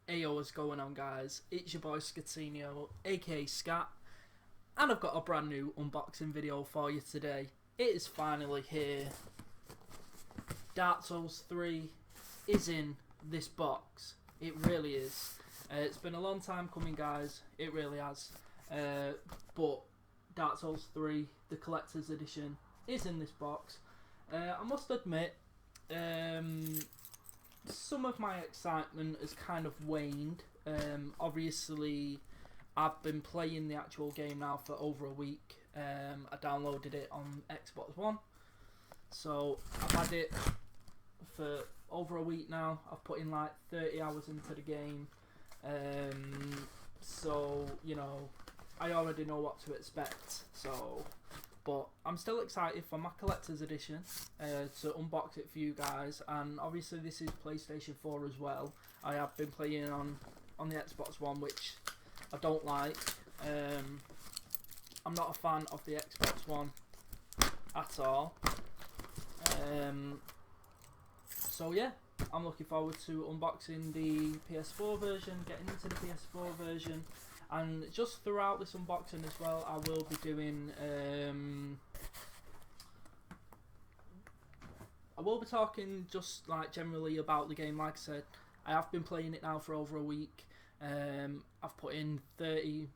Ayo, what's going on, guys? It's your boy Scatino, aka Scat, and I've got a brand new unboxing video for you today. It is finally here. Dark Souls 3 is in this box. It really is. It's been a long time coming, guys. It really has. But Dark Souls 3, the collector's edition, is in this box. I must admit, some of my excitement has kind of waned. Obviously, I've been playing the actual game now for over a week. I downloaded it on Xbox One, so I've had it for over a week now. I've put in like 30 hours into the game, so you know, I already know what to expect. But I'm still excited for my collector's edition to unbox it for you guys. And obviously this is PlayStation 4 as well. I have been playing on the Xbox One, which I don't like. I'm not a fan of the Xbox One at all. So yeah, I'm looking forward to unboxing the PS4 version, getting into the PS4 version. And just throughout this unboxing as well, I will be doing, I will be talking just like generally about the game. Like I said, I have been playing it now for over a week. I've put in 30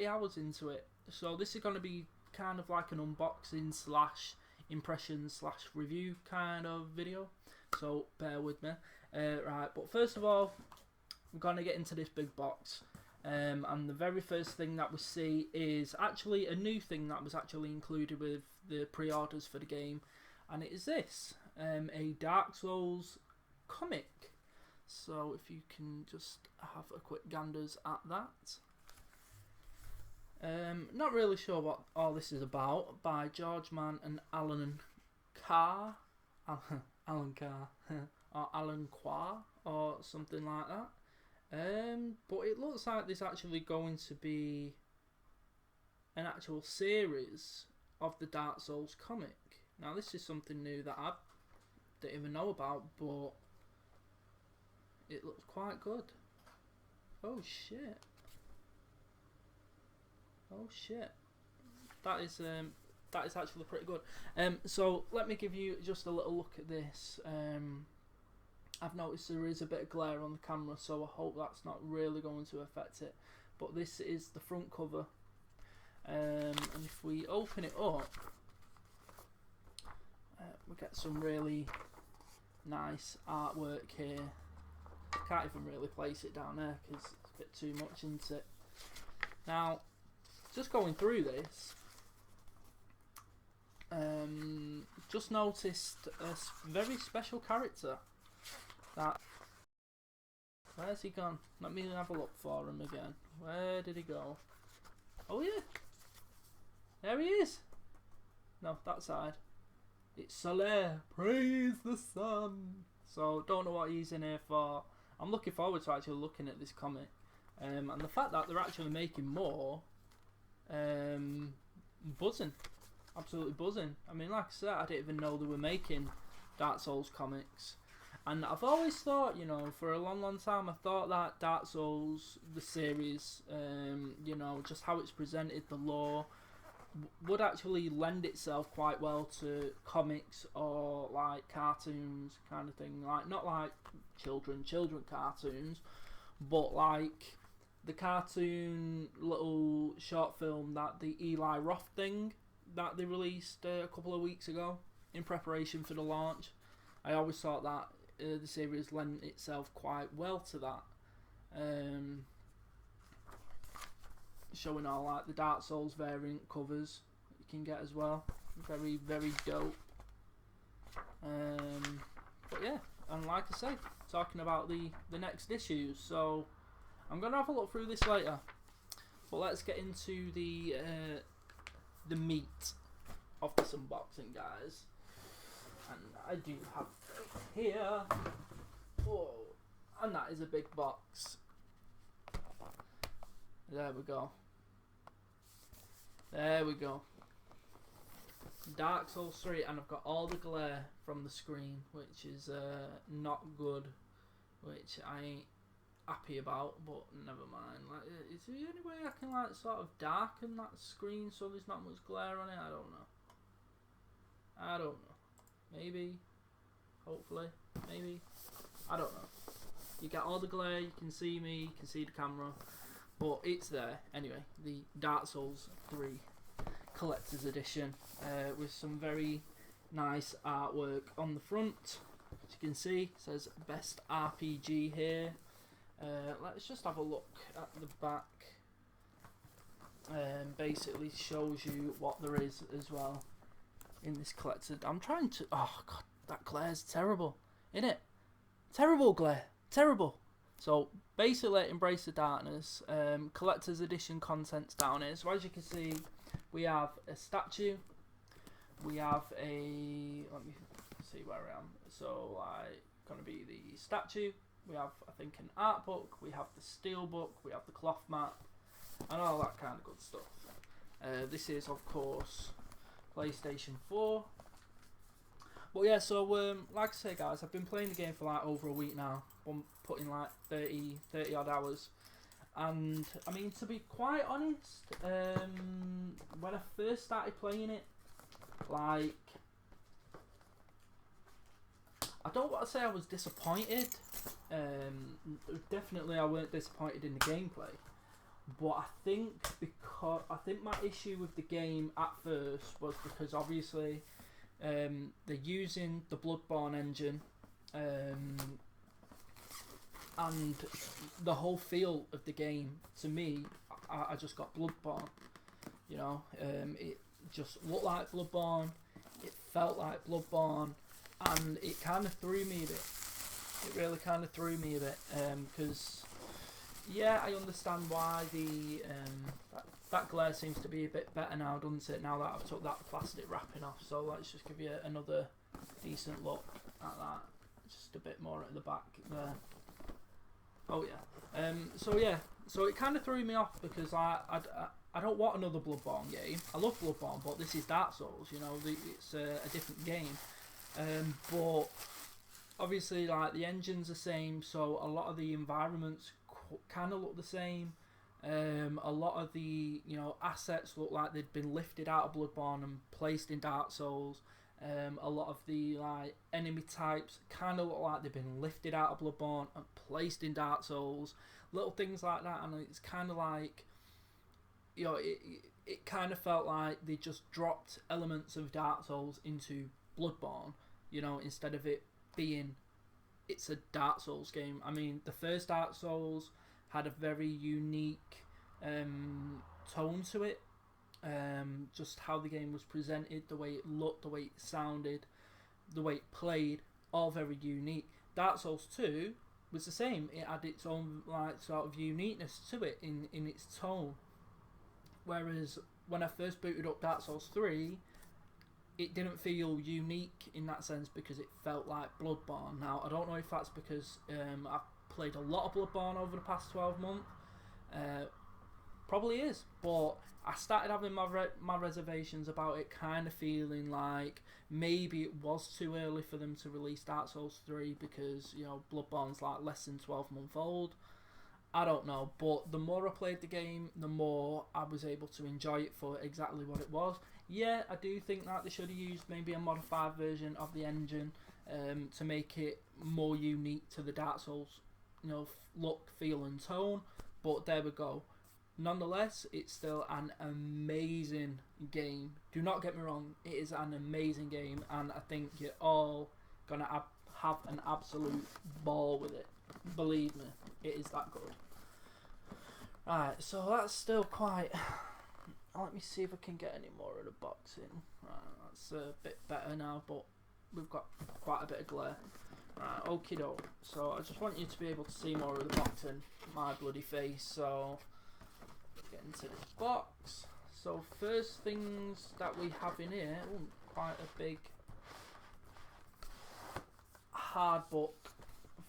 hours into it. So this is going to be kind of like an unboxing slash impression slash review kind of video. So bear with me. Right, but first of all, we're going to get into this big box, and the very first thing that we see is actually a new thing that was actually included with the pre-orders for the game, and it is this, a Dark Souls comic. So if you can just have a quick ganders at that. Not really sure what all this is about, by George Mann and Alan Carr, Alan Carr, or Alan Quar, or something like that. But it looks like there's actually going to be an actual series of the Dark Souls comic. Now this is something new that I didn't even know about, but it looks quite good. Oh shit. Oh shit. That is actually pretty good. So let me give you just a little look at this. I've noticed there is a bit of glare on the camera, so I hope that's not really going to affect it. But this is the front cover, and if we open it up, we get some really nice artwork here. Can't even really place it down there because it's a bit too much, isn't it? Now, just going through this, just noticed a very special character. Where's he gone? Let me have a look for him again. Where did he go? Oh yeah, there he is. No, that side. It's Soler. Praise the sun. So don't know what he's in here for. I'm looking forward to actually looking at this comic, and the fact that they're actually making more, buzzing, absolutely buzzing. I mean, like I said, I didn't even know they were making Dark Souls comics. And I've always thought, you know, for a long time, I thought that Dark Souls, the series, you know, just how it's presented, the lore, would actually lend itself quite well to comics or like cartoons kind of thing. Like, not like children cartoons, but like the cartoon little short film that the Eli Roth thing that they released a couple of weeks ago in preparation for the launch. I always thought that the series lent itself quite well to that, showing all like the Dark Souls variant covers that you can get as well. Very, very dope. But yeah, and like I say, talking about the next issues, so I'm gonna have a look through this later. But let's get into the meat of this unboxing, guys. And I do have here, oh, and that is a big box. There we go. There we go. Dark Souls 3, and I've got all the glare from the screen, which is not good. which I ain't happy about, but never mind. Like, is there any way I can like sort of darken that screen so there's not much glare on it? I don't know. Maybe, hopefully, maybe. I don't know. You get all the glare, you can see me, you can see the camera, but it's there. Anyway, the Dark Souls 3 Collector's Edition with some very nice artwork on the front. As you can see, it says Best RPG here. Let's just have a look at the back. Basically shows you what there is as well in this collector. I'm trying to. Oh god, that glare's terrible, isn't it? Terrible glare, terrible. So basically, Embrace the Darkness. Collector's edition contents down here. So as you can see, we have a statue. We have a. Let me see where I am. So like, gonna be the statue. We have, I think, an art book. We have the steel book. We have the cloth map, and all that kind of good stuff. This is, of course, PlayStation 4. But yeah, so like I say, guys, I've been playing the game for like over a week now. I'm putting like 30 odd hours. And I mean, to be quite honest, when I first started playing it, like, I don't want to say I was disappointed. Definitely I weren't disappointed in the gameplay. But I think my issue with the game at first was because obviously they're using the Bloodborne engine, and the whole feel of the game, to me, I just got Bloodborne. You know, it just looked like Bloodborne, it felt like Bloodborne, and it kind of threw me a bit. It really kind of threw me a bit, because yeah, I understand why the that glare seems to be a bit better now, doesn't it? Now that I've took that plastic wrapping off. So let's just give you another decent look at that. Just a bit more at the back there. Oh yeah. So yeah. So it kind of threw me off because I don't want another Bloodborne game. I love Bloodborne, but this is Dark Souls. You know, it's a different game. But obviously, like, the engine's the same, so a lot of the environments kind of look the same. A lot of the, you know, assets look like they'd been lifted out of Bloodborne and placed in Dark Souls. A lot of the like enemy types kind of look like they've been lifted out of Bloodborne and placed in Dark Souls. Little things like that, and it's kind of like, you know, it kind of felt like they just dropped elements of Dark Souls into Bloodborne, you know, instead of it being, it's a Dark Souls game. I mean, the first Dark Souls had a very unique tone to it. Just how the game was presented, the way it looked, the way it sounded, the way it played, all very unique. Dark Souls 2 was the same. It had its own like sort of uniqueness to it in its tone. Whereas when I first booted up Dark Souls 3, it didn't feel unique in that sense because it felt like Bloodborne. Now, I don't know if that's because I've played a lot of Bloodborne over the past 12 months. Probably is, but I started having my reservations about it, kind of feeling like maybe it was too early for them to release Dark Souls 3 because, you know, Bloodborne's like less than 12 months old. I don't know, but the more I played the game, the more I was able to enjoy it for exactly what it was. Yeah, I do think that they should have used maybe a modified version of the engine to make it more unique to the Dark Souls, you know, look, feel and tone, but there we go. Nonetheless, it's still an amazing game. Do not get me wrong, it is an amazing game, and I think you're all gonna have an absolute ball with it. Believe me, it is that good. Right, so that's still quite. Let me see if I can get any more of the box in. Right, that's a bit better now, but we've got quite a bit of glare. Right, okie doke. So I just want you to be able to see more of the box in my bloody face. So get into this box. So first things that we have in here, quite a big hard book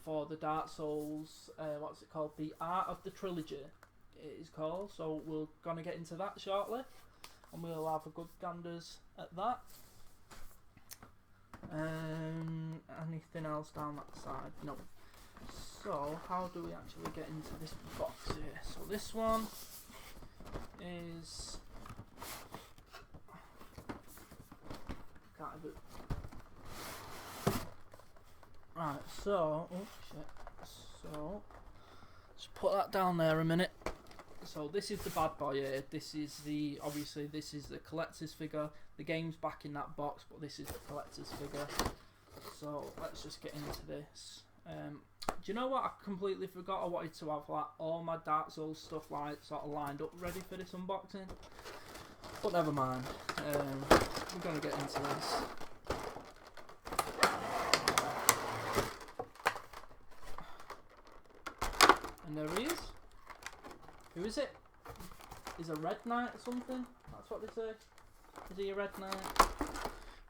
for the Dark Souls. What's it called? The Art of the Trilogy. It is called. So we're gonna get into that shortly, and we'll have a good ganders at that. Anything else down that side? No. So, how do we actually get into this box here? So this one is... Can't have it. Right, so... Oh, shit. So, just put that down there a minute. So this is the bad boy here. This is the... Obviously, this is the collector's figure. The game's back in that box, but this is the collector's figure. So, let's just get into this. Do you know what? I completely forgot I wanted to have like all my Dark Souls stuff like sort of lined up ready for this unboxing. But never mind. We're gonna get into this. And there he is. Who is it? Is a Red Knight or something? That's what they say. Is he a Red Knight?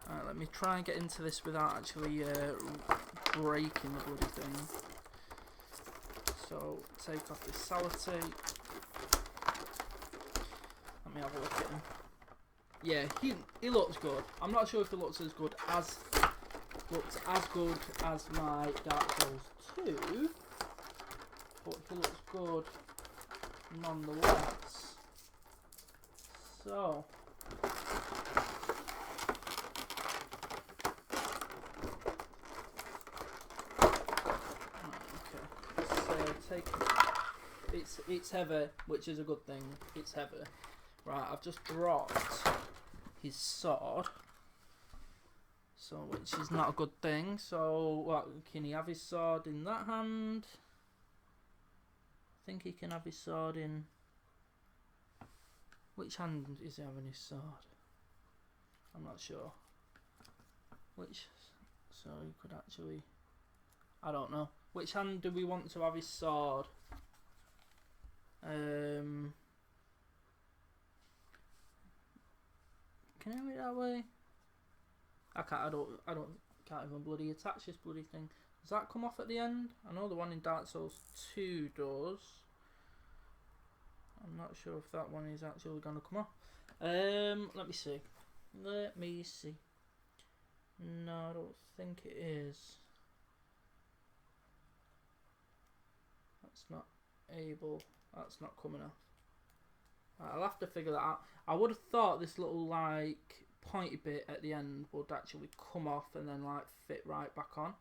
Alright, let me try and get into this without actually breaking the bloody thing. So, take off this sellotape. Let me have a look at him. Yeah, he looks good. I'm not sure if he looks as good as my Dark Souls 2, but he looks good nonetheless. So, it's heavy, which is a good thing. It's heavy. Right, I've just dropped his sword, so which is not a good thing. So, what can he have his sword in that hand? I think he can have his sword in. Which hand is he having his sword? I'm not sure. Which? So he could actually. I don't know. Which hand do we want to have his sword? Can I have it that way? I can't even bloody attach this bloody thing. Does that come off at the end? I know the one in Dark Souls 2 does. I'm not sure if that one is actually going to come off. Let me see. Let me see. No, I don't think it is. That's not able. That's not coming off. I'll have to figure that out. I would have thought this little like pointy bit at the end would actually come off and then like fit right back on.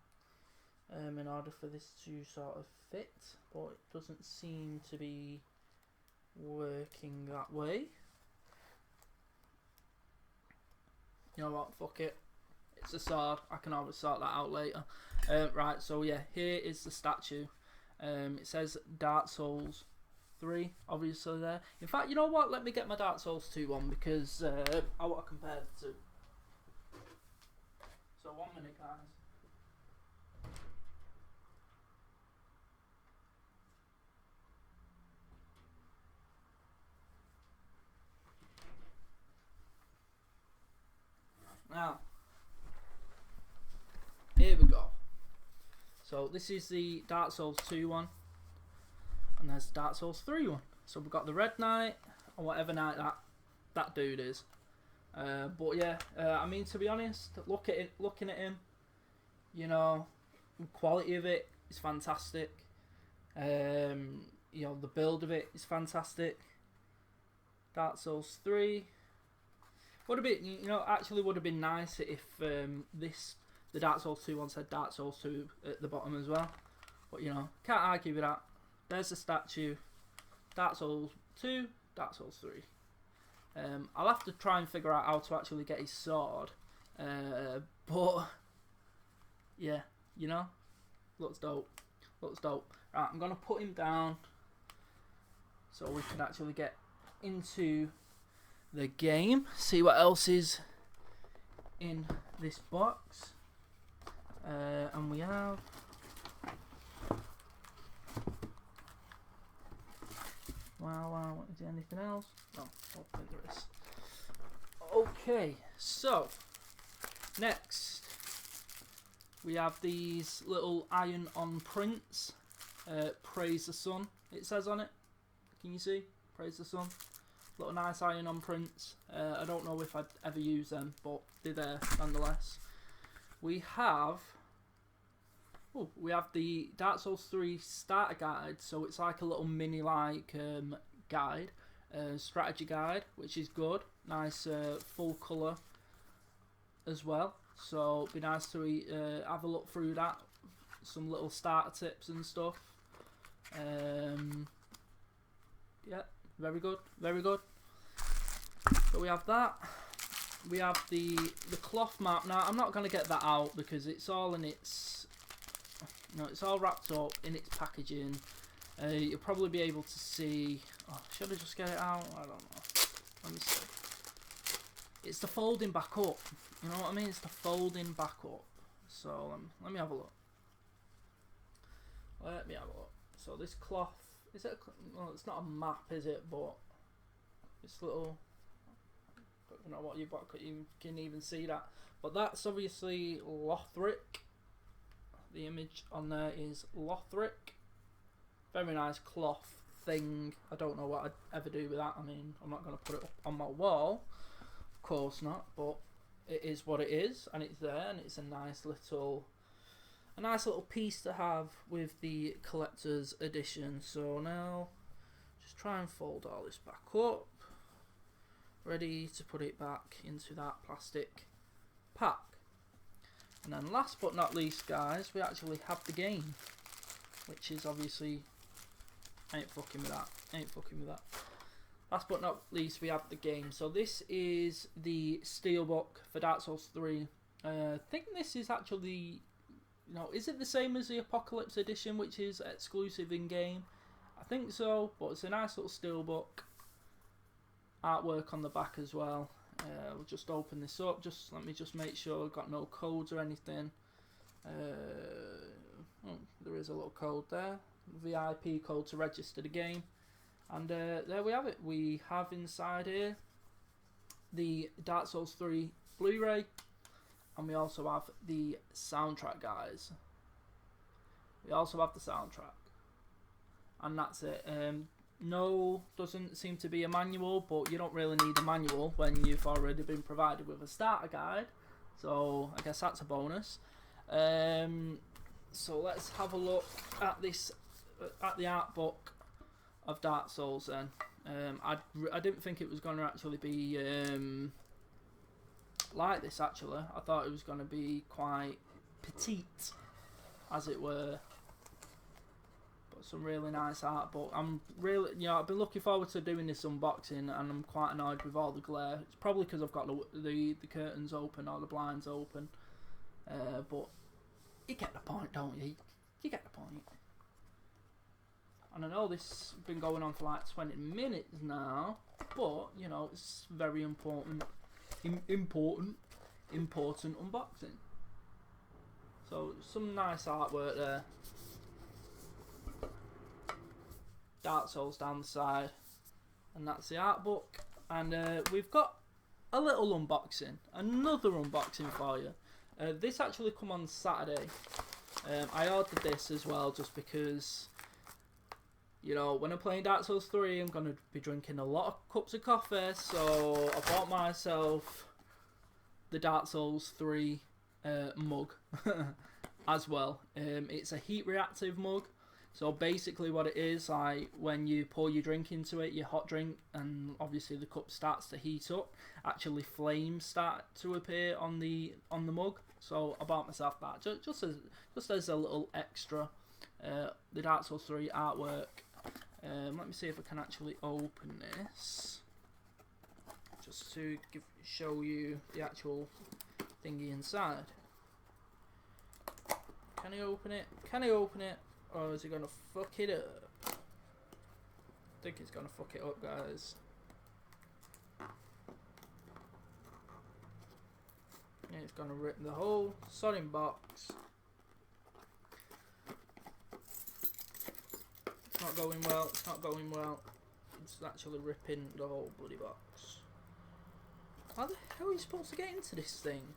In order for this to sort of fit, but it doesn't seem to be working that way. You know what? Fuck it. It's a sword. I can always sort that out later. Right. So yeah, here is the statue. It says Dark Souls 3, obviously there. In fact, you know what? Let me get my Dark Souls 2 on because I want to compare the two. So 1 minute, guys. Now, here we go. So this is the Dark Souls 2 one. And there's the Dark Souls 3 one. So we've got the Red Knight, or whatever knight that dude is. But yeah, I mean, to be honest, looking at him, you know, the quality of it is fantastic. You know, the build of it is fantastic. Dark Souls 3 would have been, you know, actually would have been nice if the Dark Souls 2 one said Dark Souls 2 at the bottom as well. But you know, can't argue with that. There's the statue. Dark Souls 2, Dark Souls 3. I'll have to try and figure out how to actually get his sword. But yeah, you know, looks dope. Looks dope. Right, I'm gonna put him down so we can actually get into the game. See what else is in this box. And we have. Wow, is there anything else? No, I don't think there is. Okay, so next we have these little iron-on prints. Praise the sun, it says on it. Can you see? Praise the sun. Little nice iron-on prints. I don't know if I'd ever use them, but they're there nonetheless. We have we have the Dark Souls 3 starter guide. So it's like a little mini guide, strategy guide, which is good. Nice full colour as well. So it'd be nice to have a look through that. Some little starter tips and stuff. Yeah, very good, very good. So we have that. We have the cloth map. Now I'm not going to get that out because it's all in its, it's all wrapped up in its packaging. You'll probably be able to see. Oh, should I just get it out? I don't know. Let me see. It's the folding back up. You know what I mean? It's the folding back up. So let me have a look. Let me have a look. So this cloth, is it? Well, it's not a map, is it? But it's little. I don't know what you can even see that. But that's obviously Lothric. The image on there is Lothric. Very nice cloth thing. I don't know what I'd ever do with that. I mean, I'm not going to put it up on my wall. Of course not. But it is what it is, and it's there, and it's a nice little piece to have with the collector's edition. So now, just try and fold all this back up. Ready to put it back into that plastic pack. And then last but not least, guys, we actually have the game, which is obviously, ain't fucking with that. Last but not least, we have the game. So this is the Steelbook for Dark Souls 3. I think this is actually, is it the same as the Apocalypse Edition, which is exclusive in game? I think so, but it's a nice little Steelbook. Artwork on the back as well. We'll just open this up. Let me make sure I've got no codes or anything. There is a little code there. VIP code to register the game. And there we have it. We have inside here the Dark Souls 3 Blu-ray, and we also have the soundtrack, guys. We also have the soundtrack, and that's it. No, doesn't seem to be a manual, but you don't really need a manual when you've already been provided with a starter guide. So I guess that's a bonus. So let's have a look at this, at the art book of Dark Souls. Then I didn't think it was going to actually be like this. Actually, I thought it was going to be quite petite, as it were. Some really nice art, but I'm really, I've been looking forward to doing this unboxing, and I'm quite annoyed with all the glare. It's probably because I've got the curtains open or the blinds open, but you get the point, don't you? You get the point. And I know this has been going on for like 20 minutes now, but it's very important unboxing. So some nice artwork there. Dark Souls down the side, and that's the art book. And we've got a little unboxing, another unboxing for you. This actually come on Saturday. I ordered this as well just because, when I'm playing Dark Souls 3, I'm going to be drinking a lot of cups of coffee, so I bought myself the Dark Souls 3 mug as well. It's a heat reactive mug. So basically what it is, like when you pour your drink into it, your hot drink, and obviously the cup starts to heat up, actually flames start to appear on the mug. So I bought myself that just as a little extra. The Dark Souls 3 artwork. Let me see if I can actually open this, just to show you the actual thingy inside. Can he open it? Can he open it? Or is he gonna fuck it up? I think he's gonna fuck it up, guys. Yeah, he's gonna rip the whole sodding box. It's not going well, it's not going well. It's actually ripping the whole bloody box. How the hell are you supposed to get into this thing?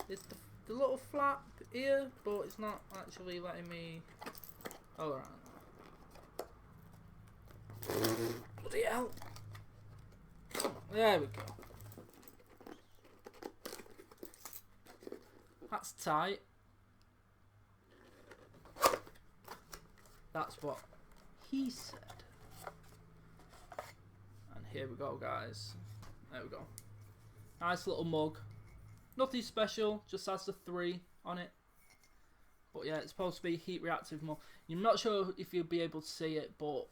It's the little flap here, but it's not actually letting me. Alright. Bloody hell. There we go. That's tight. That's what he said. And here we go, guys. There we go. Nice little mug. Nothing special, just has the 3 on it. But yeah, it's supposed to be heat reactive mug. I'm not sure if you'll be able to see it, but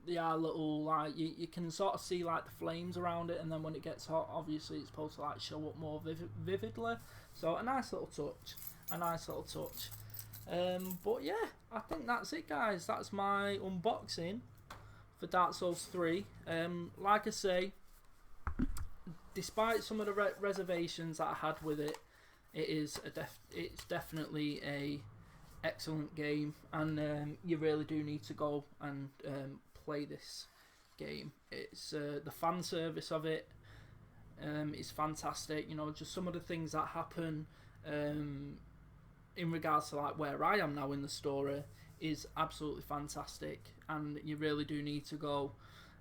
they are little, like, you can sort of see like the flames around it, and then when it gets hot, obviously it's supposed to like show up more vividly. So a nice little touch. A nice little touch. But yeah, I think that's it, guys. That's my unboxing for Dark Souls 3. Like I say, despite some of the reservations that I had with it, it's definitely a excellent game, and you really do need to go and play this game. It's the fan service of it is fantastic. You know, just some of the things that happen in regards to like where I am now in the story is absolutely fantastic, and you really do need to go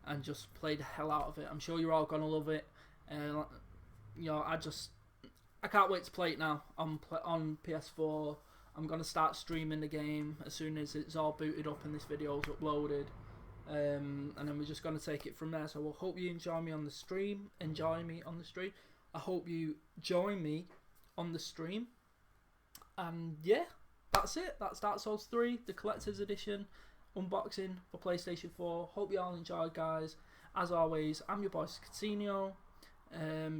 and just play the hell out of it. I'm sure you're all gonna love it. You know, I can't wait to play it now on PS4. I'm gonna start streaming the game as soon as it's all booted up and this video's uploaded, and then we're just gonna take it from there. So I hope you enjoy me on the stream. I hope you join me on the stream. And yeah, that's it. That's Dark Souls 3, the collector's edition unboxing for PlayStation 4. Hope you all enjoyed, guys. As always, I'm your boy Scatinio.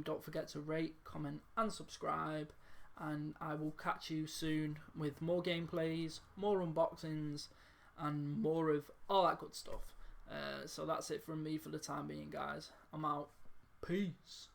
Don't forget to rate, comment and subscribe, and I will catch you soon with more gameplays, more unboxings and more of all that good stuff. So that's it from me for the time being, guys. I'm out. Peace.